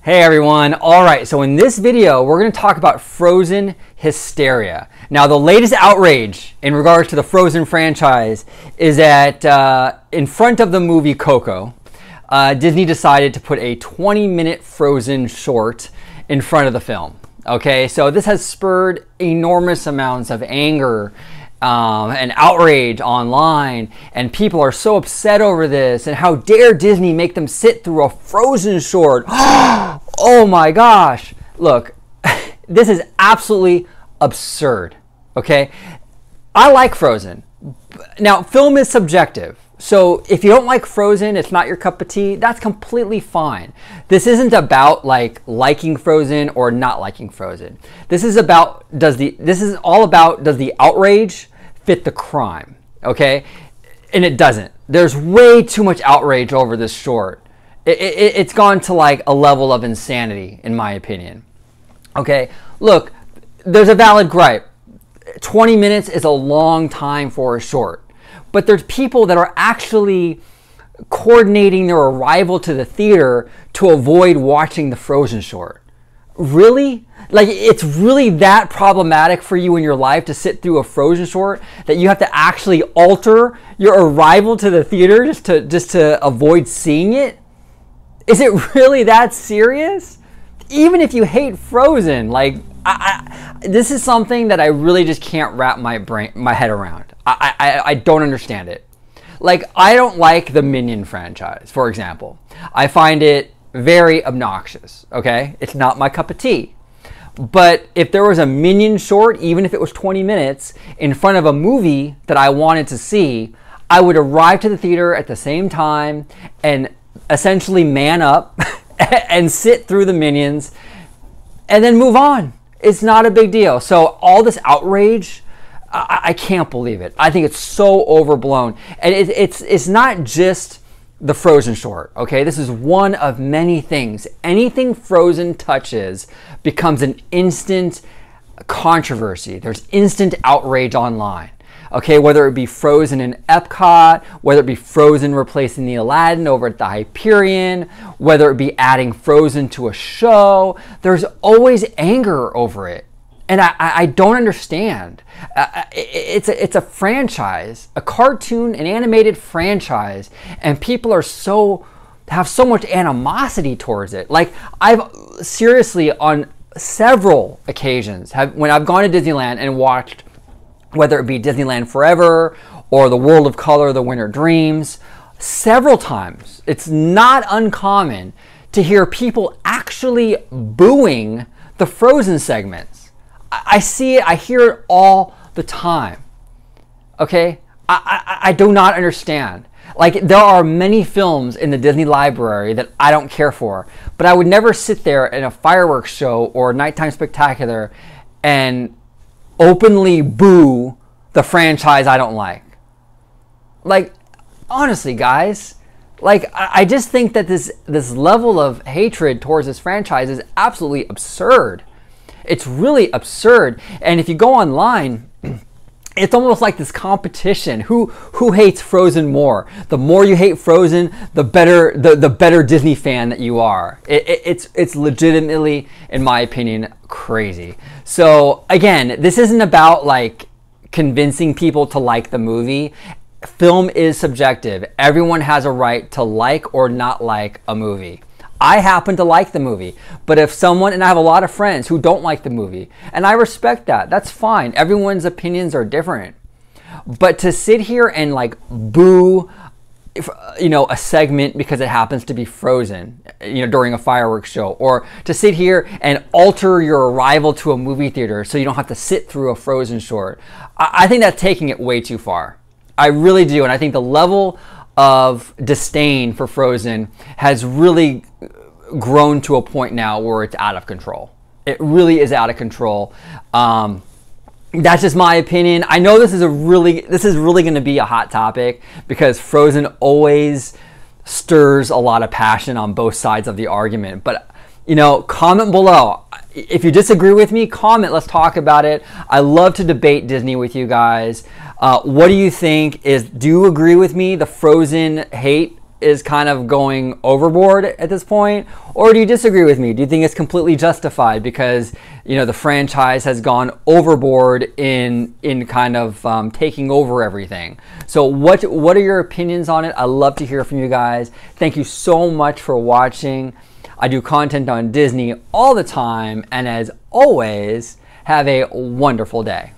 Hey everyone, alright, so in this video we're going to talk about Frozen Hysteria. Now the latest outrage in regards to the Frozen franchise is that in front of the movie Coco, Disney decided to put a 20-minute Frozen short in front of the film. Okay, so this has spurred enormous amounts of anger and outrage online, and people are so upset over this, and how dare Disney make them sit through a Frozen short. Oh my gosh. Look, this is absolutely absurd. Okay, I like Frozen. Now, film is subjective, so if you don't like Frozen, it's not your cup of tea, that's completely fine. This isn't about liking Frozen or not liking Frozen. This is all about does the outrage fit the crime, okay? And it doesn't. There's way too much outrage over this short. It's gone to like a level of insanity, in my opinion. Okay, look, there's a valid gripe. 20 minutes is a long time for a short. But there's people that are actually coordinating their arrival to the theater to avoid watching the Frozen short. Really? Like, it's really that problematic for you in your life to sit through a Frozen short that you have to actually alter your arrival to the theater just to avoid seeing it? Is it really that serious? Even if you hate Frozen, like, this is something that I really just can't wrap my head around. I don't understand it. Like, I don't like the Minion franchise, for example. I find it very obnoxious, okay? It's not my cup of tea. But if there was a Minion short, even if it was 20 minutes, in front of a movie that I wanted to see, I would arrive to the theater at the same time and essentially man up and sit through the Minions and then move on. It's not a big deal. So all this outrage, I can't believe it. I think it's so overblown. And it's not just the Frozen short, okay? This is one of many things. Anything Frozen touches becomes an instant controversy. There's instant outrage online. Okay, whether it be Frozen in Epcot, whether it be Frozen replacing the Aladdin over at the Hyperion, whether it be adding Frozen to a show, there's always anger over it. And I don't understand. It's a franchise, a cartoon, an animated franchise, and people are have so much animosity towards it. Like, I've seriously, on several occasions, when I've gone to Disneyland and watched, whether it be Disneyland Forever or the World of Color, the Winter Dreams, several times, it's not uncommon to hear people actually booing the Frozen segments. I see it, I hear it all the time. Okay? I do not understand. Like, there are many films in the Disney library that I don't care for, but I would never sit there in a fireworks show or a nighttime spectacular and openly boo the franchise I don't like. Like, honestly, guys, like, I just think that this level of hatred towards this franchise is absolutely absurd. It's really absurd. And if you go online, it's almost like this competition. Who hates Frozen more? The more you hate Frozen, the better Disney fan that you are. It's legitimately, in my opinion, crazy. So again, this isn't about like convincing people to like the movie. Film is subjective. Everyone has a right to like or not like a movie. I happen to like the movie, but if someone, and I have a lot of friends who don't like the movie, and I respect that, that's fine. Everyone's opinions are different. But to sit here and like boo, a segment because it happens to be Frozen, during a fireworks show, or to sit here and alter your arrival to a movie theater so you don't have to sit through a Frozen short, I think that's taking it way too far. I really do, and I think the level of disdain for Frozen has really grown to a point now where it's out of control. It really is out of control. That's just my opinion. I know this is really going to be a hot topic because Frozen always stirs a lot of passion on both sides of the argument. But comment below. If you disagree with me, comment. Let's talk about it. I love to debate Disney with you guys. What do you think? Do you agree with me? The Frozen hate is kind of going overboard at this point? Or do you disagree with me? Do you think it's completely justified because, you know, the franchise has gone overboard in kind of taking over everything? So what are your opinions on it? I'd love to hear from you guys. Thank you so much for watching. I do content on Disney all the time, and as always, have a wonderful day.